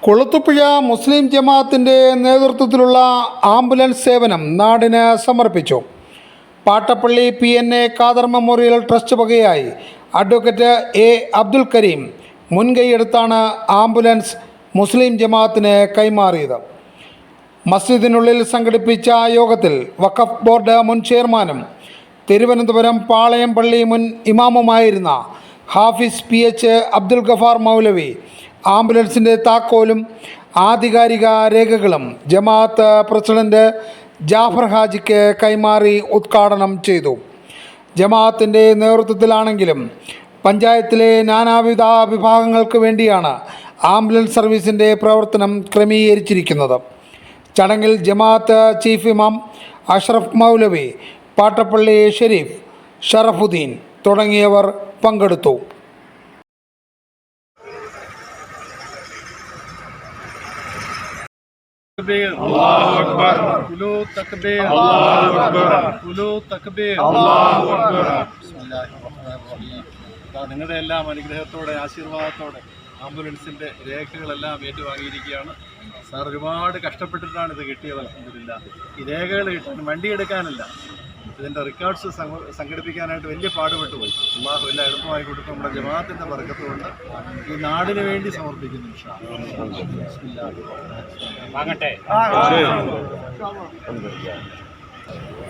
കൊളുത്തുപുഴ മുസ്ലിം ജമാഅത്തിൻ്റെ നേതൃത്വത്തിലുള്ള ആംബുലൻസ് സേവനം നാടിന് സമർപ്പിച്ചു. Pattappally PNA Khader memorial trust വകയായി അഡ്വക്കേറ്റ് A. അബ്ദുൽ കരീം മുൻകൈയെടുത്താണ് ആംബുലൻസ് മുസ്ലിം ജമാഅത്തിന് കൈമാറിയത്. മസ്ജിദിനുള്ളിൽ സംഘടിപ്പിച്ച യോഗത്തിൽ വഖഫ് ബോർഡ് മുൻ ചെയർമാനും തിരുവനന്തപുരം പാളയം പള്ളി മുൻ ഇമാമുമായിരുന്ന ഹാഫിസ് PH അബ്ദുൽ ഗഫാർ മൗലവി ആംബുലൻസിൻ്റെ താക്കോലും ആധികാരിക രേഖകളും ജമാഅത്ത് പ്രസിഡന്റ് ജാഫർ ഹാജിക്ക് കൈമാറി ഉദ്ഘാടനം ചെയ്തു. ജമാഅത്തിൻ്റെ നേതൃത്വത്തിലാണെങ്കിലും പഞ്ചായത്തിലെ നാനാവിധ വിഭാഗങ്ങൾക്ക് വേണ്ടിയാണ് ആംബുലൻസ് സർവീസിൻ്റെ പ്രവർത്തനം ക്രമീകരിച്ചിരിക്കുന്നത്. ചടങ്ങിൽ ജമാഅത്ത് ചീഫ് ഇമാം അഷ്റഫ് മൗലവി, പാട്ടപ്പള്ളി ഷെരീഫ്, ഷറഫുദ്ദീൻ തുടങ്ങിയവർ പങ്കെടുത്തു. അല്ലാഹു അക്ബർ. കുലൂ തക്ബീർ. അല്ലാഹു അക്ബർ. കുലൂ തക്ബീർ. അല്ലാഹു അക്ബർ. ബിസ്മില്ലാഹിർ റഹ്മാനിർ റഹീം. നിങ്ങളുടെ എല്ലാം അനുഗ്രഹത്തോടെ ആശീർവാദത്തോടെ ആംബുലൻസിൻ്റെ രേഖകളെല്ലാം ഏറ്റുവാങ്ങിയിരിക്കുകയാണ്. സാർ ഒരുപാട് കഷ്ടപ്പെട്ടിട്ടാണ് ഇത് കിട്ടിയത്. അൽഹംദുലില്ലാഹ്. ഈ രേഖകൾ കിട്ടാൻ വണ്ടി എടുക്കാനല്ല, ഇതിൻ്റെ റെക്കോർഡ്സ് സംഘടിപ്പിക്കാനായിട്ട് വലിയ പാടുപെട്ട് പോയി. അല്ലാഹു എല്ലാം എളുപ്പമായി കൊടുക്കും. നമ്മുടെ ജമാഅത്തിൻ്റെ ബർക്കത്ത് കൊണ്ട് ഈ നാടിന് വേണ്ടി സമർപ്പിക്കുന്നു.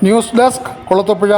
News desk Kulathupuzha.